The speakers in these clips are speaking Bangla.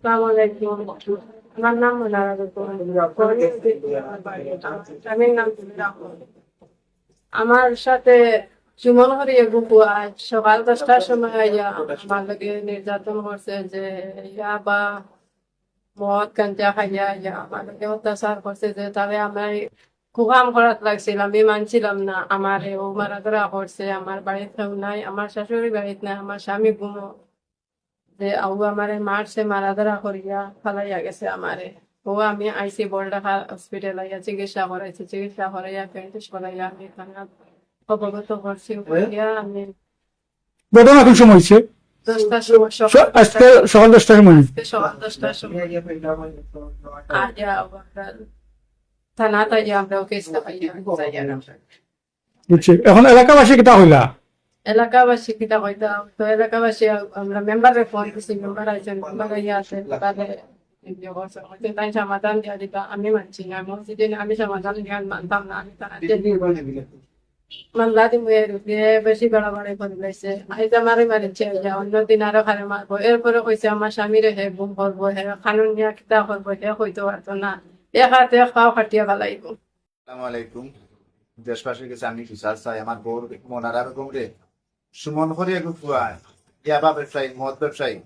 আসসালামু আলাইকুম। আমার নাম মুনারা বেগম। স্বামীর নাম রাহুল। আমার সাথে সুমন হরিয়ে গুপু আজ সকাল 10টার সময় আইয়া আমার লগে নির্যাতন করছে যে ইয়া বা মদ গাঞ্জা খাইয়া ইয়া আমার লগে অত্যাচার করছে যে তাহলে আমার খুব কাম করাত লাগছিল, আমি মানছিলাম না। আমার ও মারাধরা করছে, আমার বাড়িতে কেউ নাই, আমার শাশুড়ি বাড়িতে নাই, আমার স্বামী গুমো যে আউ আমারে মারছে, মারাধরা করিয়া ফালাইয়া গেছে আমারে। ও আমি আইসি বলডাকা হসপিটাল আইয়া চিকিৎসা করাইছি, চিকিৎসা করাইয়া প্যান্টিস করাইয়া আমি থানা অবগত করছি। করিয়া আমি ঘটনা কোন সময় হয়েছে? 10টার সময় আজকে সকাল 10টার সময়। সকাল 10টার সময় আইয়া আমরা থানাতে আইয়া আমরা কেস দেখাইয়া বুঝছি। এখন এলাকাবাসী কিতা হইলা? এলাকাবাসী কিতা কইতাম তো এলাকাবাসী আমরা মেম্বারে ফোন দিছি, মেম্বার আইছেন, মেম্বার আইয়া আছে তাহলে তাই সমাধান দিয়া দিবা। আমি মানছি না, মসজিদে আমি সমাধান দিয়া মানতাম না। আমি তারা মামলা দিম দিয়ে বেশি বাড়াবাড়ি করে লাইছে। আইজা মারি মারিছে, অন্যদিন আরো খারে মারবো। এরপরে কইছে আমার স্বামীরে হে গুম করবো, হে খানুন নিয়া কিতা করবো, হে কইতে পারতো না। এক হাতে খাও খাটিয়া ফেলাইব। আসসালামু আলাইকুম। দেশবাসীর কাছে আমি বিচার চাই, আমার বউর মনারা বেগম রে সুমন হরিয়া গুপুয়া ইয়াবা ব্যবসায়ী, মদ ব্যবসায়ী,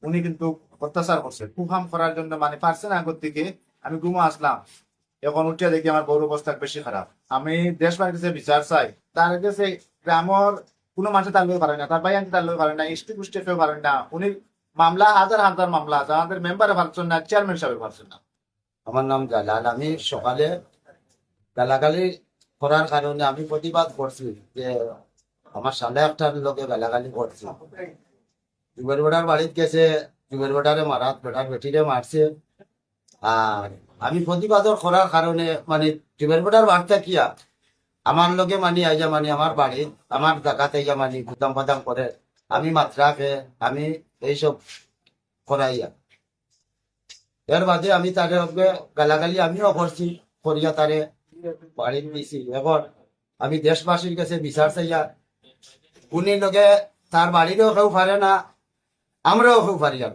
উনি কিন্তু অত্যাচার করছে। কুহাম করার জন্য মানে পারছে না। আগর থেকে আমি ঘুমো আসলাম, এখন উঠিয়া দেখি আমার বউর অবস্থা বেশি খারাপ। আমি দেশবাসীর কাছে বিচার চাই। তার কাছে গ্রামের কোনো মানুষ তার লোক পারে না, তার ভাই আনতে তার লোক পারে না, ইষ্টি পুষ্টি কেউ পারে না। উনি মামলা হাজার হাজার মামলা আছে, আমাদের মেম্বারে পারছেন না, চেয়ারম্যান সাহেব পারছেন না। আমার নাম জালাল। আমি সকালে গালাগালি করার কারণে আমি প্রতিবাদ করছি যে আমার সামনে একটার লোকে গালাগালি করছে। যুগের বেটার বাড়িতে গেছে, যুগের বেটারে মারাত বেটার বেটিরে মারছে। আর আমি প্রতিবাদ করার কারণে মানে যুগের বেটার বার্তা কিয়া আমার লোকে মানি আইয়া মানি আমার বাড়ি আমার জায়গাতে আইয়া মানি গুদাম ফাদাম করে আমি মাত্রাকে আমি এইসব করাইয়া এর বাদে আমি তারে গালাগালি আমিও করছি, করিয়া তারে বাড়ি দিয়েছি। এখন আমি দেশবাসীর কাছে বিচার চাইয়া উনি লোকে তার বাড়িরও কেউ পারে না, আমরাও কেউ পারি না।